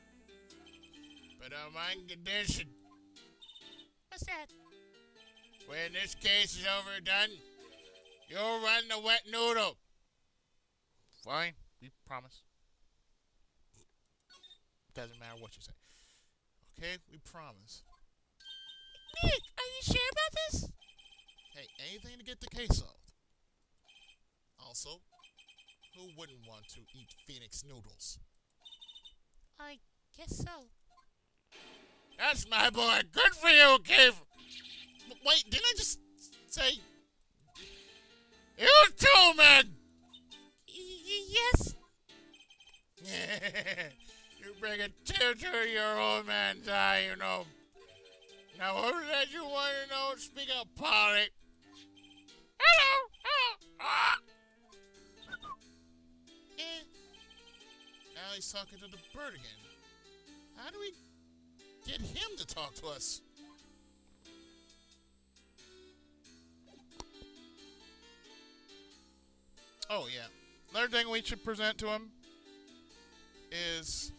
C: But on one condition.
B: What's that?
C: When this case is overdone, you'll run the wet noodle.
A: Fine, we promise. Doesn't matter what you say. Okay, we promise.
B: Nick, are you sure about this?
A: Hey, anything to get the case solved. Also, who wouldn't want to eat Phoenix noodles?
B: I guess so.
C: That's my boy. Good for you, Keith. Wait, didn't I just say... You too, man!
B: Yes?
C: You bring a tear to your old man's eye, you know. Now, who did you want to know? Speak of Polly. Hello! Ah!
A: Now he's talking to the bird again. How do we get him to talk to us? Oh, yeah. Another thing we should present to him is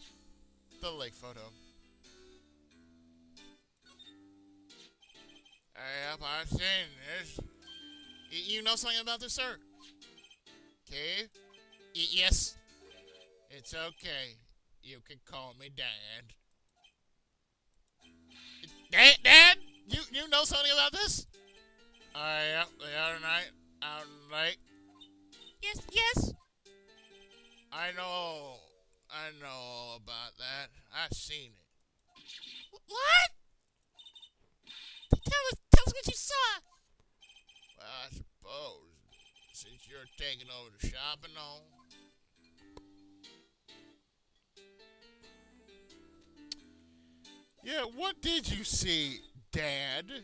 A: the lake photo.
C: Yep, I've seen this.
A: You know something about this, sir?
C: Okay? Yes. It's okay. You can call me Dad.
A: Dad? You know something about this?
C: Yep, the other night, out in the lake.
B: Yes?
C: I know all about that. I seen it.
B: What? Tell us what you saw.
C: Well, I suppose, since you're taking over the shop and all.
A: Yeah, what did you see, Dad?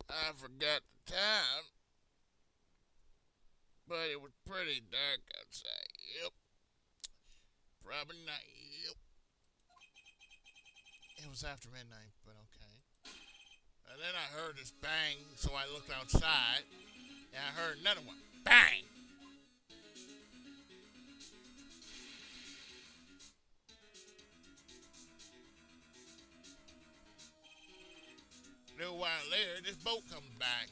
C: I forgot the time, but it was pretty dark outside. Yep. Probably night. Yep.
A: It was after midnight, but okay.
C: And then I heard this bang, so I looked outside, and I heard another one. Bang! A little while later, this boat comes back.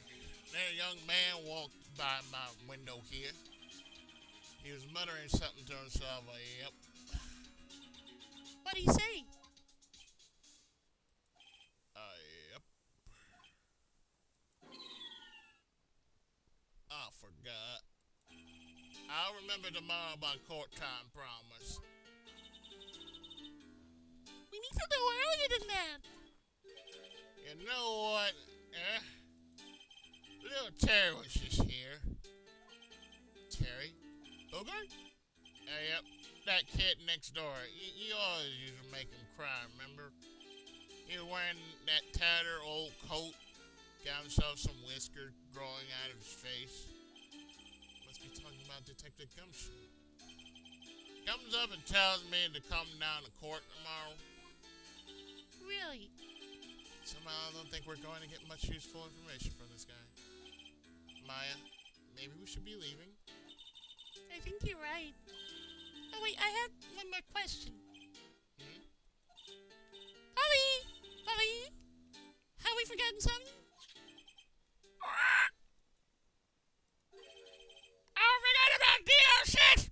C: Then a young man walked by my window here. He was muttering something to himself. Yep.
B: What do you say?
C: Yep. I forgot. I'll remember tomorrow by court time, promise.
B: We need to know earlier than that.
C: You know what? Little Terry was just here.
A: Terry?
C: Bogart? Yep. That kid next door. You always used to make him cry, remember? He was wearing that tattered old coat. Got himself some whiskers growing out of his face.
A: Must be talking about Detective Gumshoe.
C: Comes up and tells me to come down to court tomorrow.
B: Really?
A: Somehow I don't think we're going to get much useful information from this guy. Maya, maybe we should be leaving.
B: I think you're right. Oh, wait, I had one more question. Polly, have we forgotten something?
C: I forgot about DL6!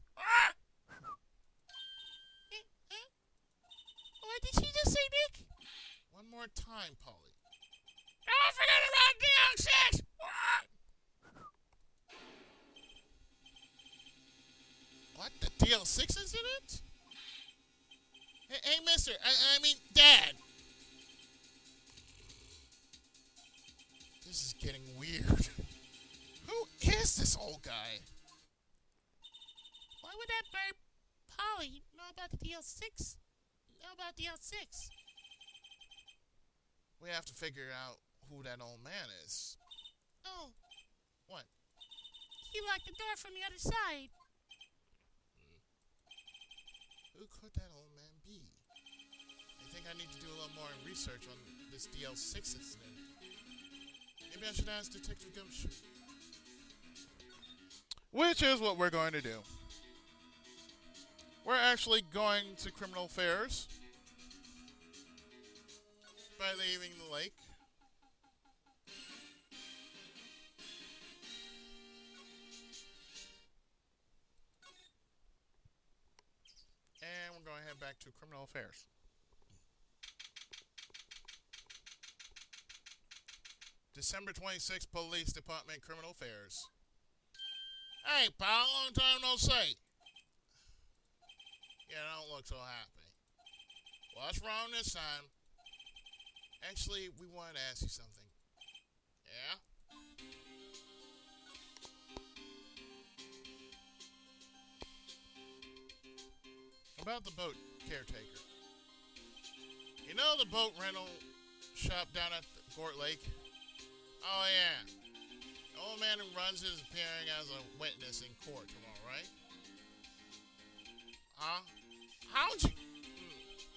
B: What did she just say, Nick?
A: One more time, Polly.
C: I forgot about DL6!
A: What? The DL6 incident?
C: Hey, mister, I mean, Dad.
A: This is getting weird. Who is this old guy?
B: Why would that bird Polly know about the DL6? Know about DL6?
A: We have to figure out who that old man is.
B: Oh,
A: What?
B: he locked the door from the other side.
A: Who could that old man be? I
C: think I need to do a little more research on this DL6 incident. Maybe I should ask Detective Gumshoe.
A: Which is what we're going to do. We're actually going to criminal affairs by leaving the lake. And we're going to head back to criminal affairs. December 26th, Police Department, Criminal Affairs.
C: Hey, pal, long time no see. You don't look so happy. What's wrong this time?
A: Actually, we wanted to ask you something.
C: Yeah?
A: About the boat caretaker. You know the boat rental shop down at Gort Lake?
C: Oh, yeah. The old man who runs it is appearing as a witness in court tomorrow, right? Huh? How'd you...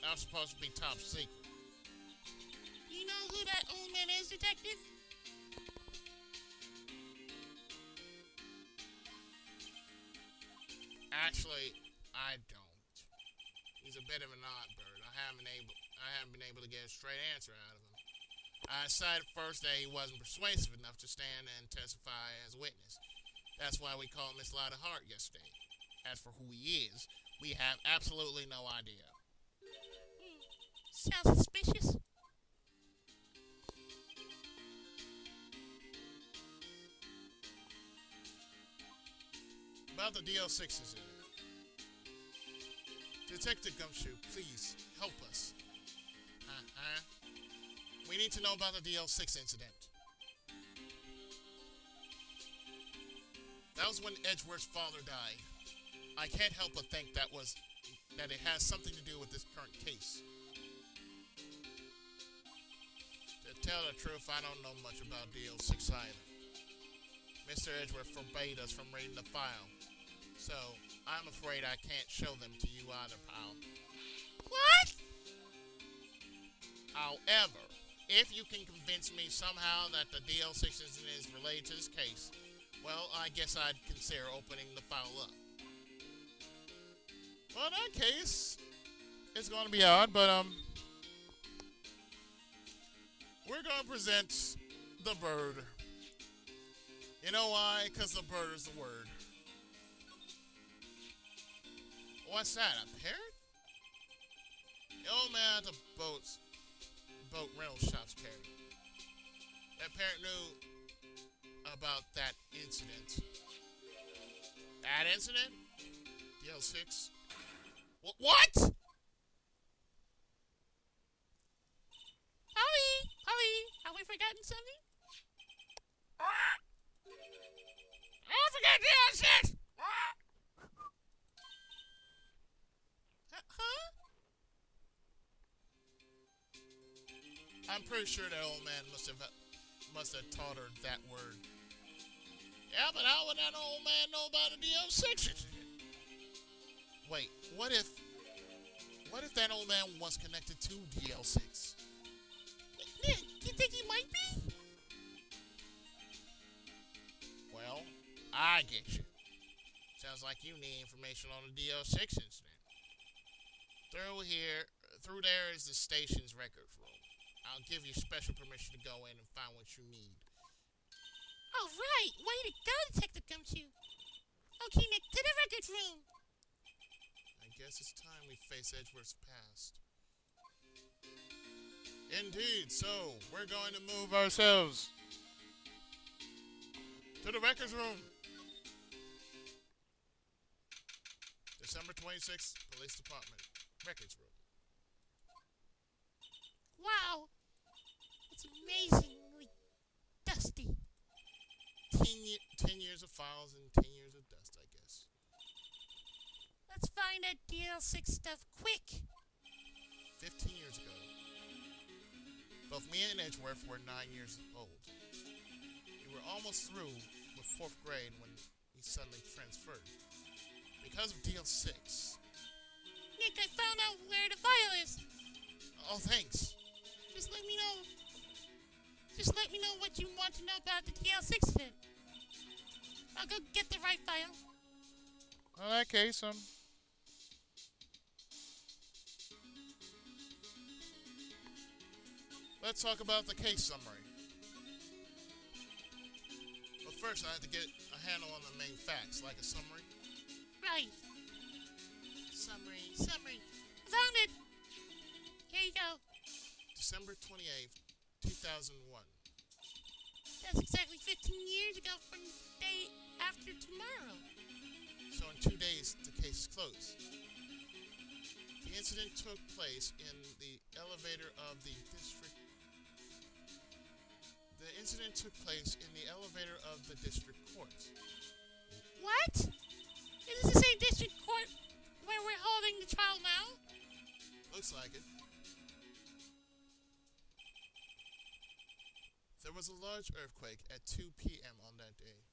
C: That's supposed to be top secret.
B: You know who that old man is, Detective?
C: Actually, I don't. He's a bit of an odd bird. I haven't been able to get a straight answer out of him. I decided first that he wasn't persuasive enough to stand and testify as a witness. That's why we called Miss Lotta Hart yesterday. As for who he is, we have absolutely no idea.
B: Sounds suspicious.
A: About the DL6 incident. Detective Gumshoe, please help us.
C: Uh-huh. We need to know about the DL6 incident.
A: That was when Edgeworth's father died. I can't help but think that it has something to do with this current case.
C: To tell the truth, I don't know much about DL6 either. Mr. Edgeworth forbade us from reading the file, so I'm afraid I can't show them to you either, pal.
B: What?
C: However, if you can convince me somehow that the DL6 incident is related to this case, well, I guess I'd consider opening the file up.
A: Well, in that case, it's going to be odd, but we're going to present the bird. You know why? Because the bird is the word.
C: What's that, a parrot?
A: The old man at the boat rental shop's parrot. That parrot knew about that incident.
C: That incident?
A: DL6.
C: What?
B: Polly, have we forgotten something?
C: I forgot DL6!
B: Huh?
A: I'm pretty sure that old man must have taught her that word.
C: Yeah, but how would that old man know about the DL6 incident?
A: Wait, what if that old man was connected to DL6?
B: Nick, you think he might be?
C: Well, I get you. Sounds like you need information on the DL6 incident. Through there is the station's records room. I'll give you special permission to go in and find what you need.
B: All right, way to go, Detective Gumshoe. Okay, Nick, to the records room.
A: I guess it's time we face Edgeworth's past. Indeed, so we're going to move ourselves to the records room. December 26th, Police Department, records room.
B: Wow, it's amazingly dusty.
A: 10 years of files and 10 years of dust, I guess.
B: Let's find that DL6 stuff quick.
A: 15 years ago, both me and Edgeworth were 9 years old. We were almost through with 4th grade when he suddenly transferred. Because of DL6.
B: Nick, I found out where the file is.
C: Oh, thanks.
B: Just let me know. Just let me know what you want to know about the TL6 event. I'll go get the right file.
A: In that case,
C: Let's talk about the case summary. But first, I have to get a handle on the main facts, like a summary.
B: Right. Summary. Found it. Here you go.
C: December 28th, 2001.
B: That's exactly 15 years ago from the day after tomorrow.
C: So in 2 days, the case is closed. The incident took place in the elevator of the district. The incident took place in the elevator of the district court.
B: What? Is this the same district court where we're holding the trial now?
C: Looks like it. There was a large earthquake at 2 p.m. on that day.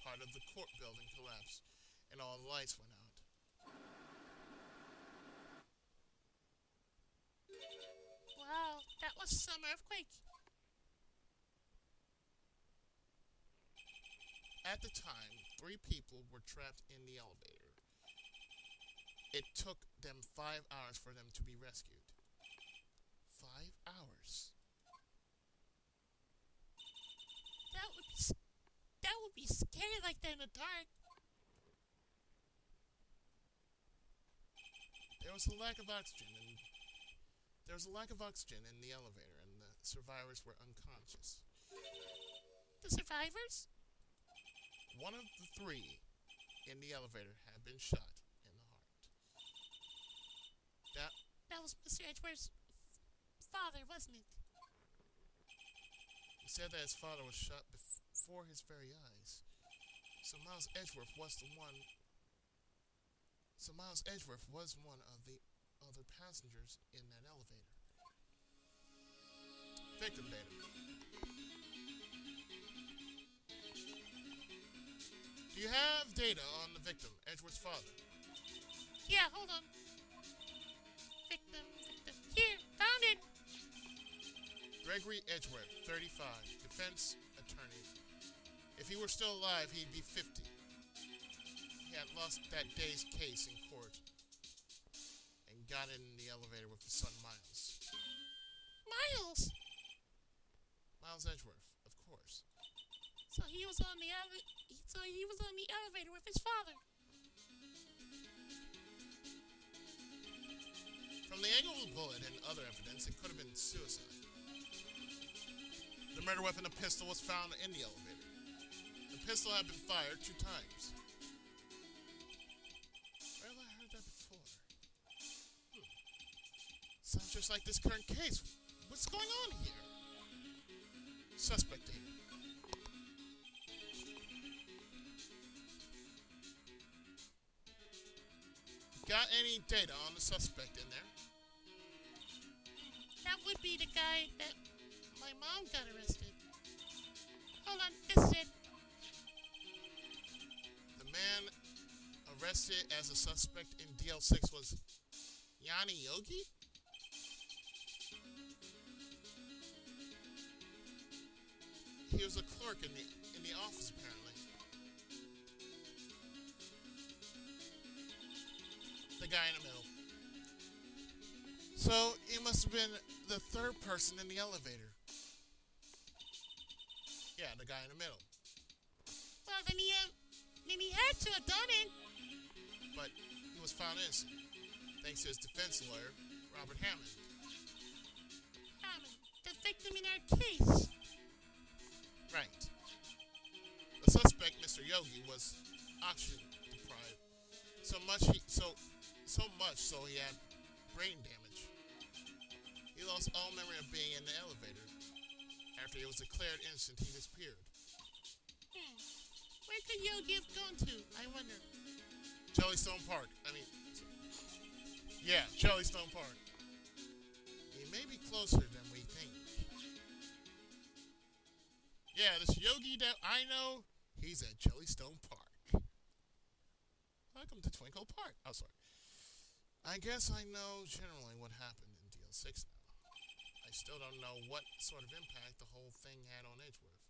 C: Part of the court building collapsed, and all the lights went out.
B: Wow, that was some earthquake.
C: At the time, 3 people were trapped in the elevator. It took them 5 hours for them to be rescued. 5 hours.
B: That would be scary like that in the dark.
C: There was a lack of oxygen in the elevator, and the survivors were unconscious.
B: The survivors?
C: One of the 3 in the elevator had been shot in the heart.
B: That was Mr. Edgeworth's father, wasn't it?
C: He said that his father was shot before his very eyes. So Miles Edgeworth was one of the other passengers in that elevator. Victim data. Do you have data on the victim, Edgeworth's father?
B: Yeah, hold on. Victim. Here, found it.
C: Gregory Edgeworth, 35, defense attorney. If he were still alive, he'd be 50. He had lost that day's case in court and got in the elevator with his son Miles.
B: Miles.
C: Miles Edgeworth, of course.
B: So he was on the elevator with his father.
C: From the angle of the bullet and other evidence, it could have been suicide. The murder weapon, a pistol, was found in the elevator. The pistol had been fired 2 times. Where have I heard that before? Sounds just like this current case. What's going on here? Suspect data. Got any data on the suspect in there?
B: That would be the guy that my mom got arrested. Hold on, this is it.
C: The man arrested as a suspect in DL6 was Yanni Yogi? He was a clerk in the office, apparently. The guy in the middle. So, he must have been the 3rd person in the elevator. Yeah, the guy in the middle.
B: Well, then he had to have done it.
C: But he was found innocent, thanks to his defense lawyer, Robert Hammond.
B: The victim in our case.
C: Right. The suspect, Mr. Yogi, was oxygen deprived. So much so he had brain damage. He lost all memory of being in the elevator. After he was declared innocent, he disappeared.
B: Where could Yogi have gone to, I wonder?
C: Jellystone Park. Yeah, Jellystone Park. He may be closer than we think. Yeah, this Yogi that I know, he's at Jellystone Park. Welcome to Twinkle Park. Oh, sorry. I guess I know generally what happened in DL6 now. I still don't know what sort of impact the whole thing had on Edgeworth.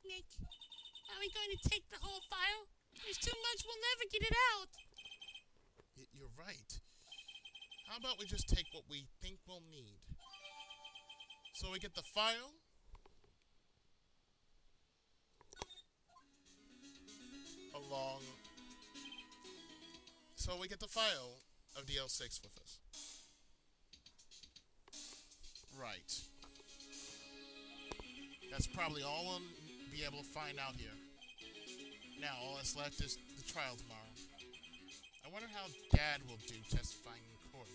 B: Nick, are we going to take the whole file? There's too much, we'll never get it out.
C: You're right. How about we just take what we think we'll need? So we get the file. Along. So we get the file of DL6 with us. Right. That's probably all we'll be able to find out here. Now, all that's left is the trial tomorrow. I wonder how Dad will do testifying in court.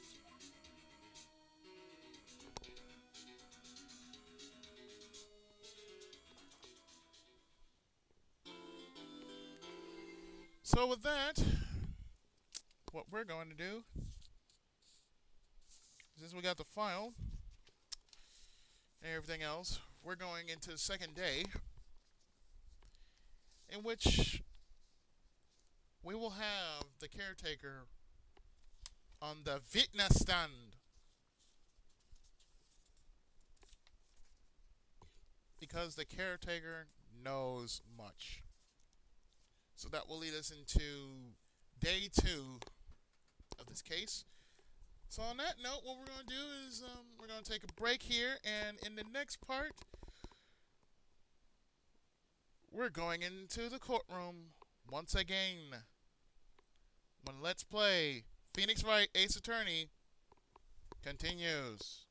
C: So with that, what we're going to do, since we got the file and everything else, we're going into the second day, in which we will have the caretaker on the witness stand. Because the caretaker knows much. So that will lead us into day 2 of this case. So on that note, what we're going to do is we're going to take a break here, and in the next part, we're going into the courtroom once again. When Let's Play Phoenix Wright Ace Attorney continues.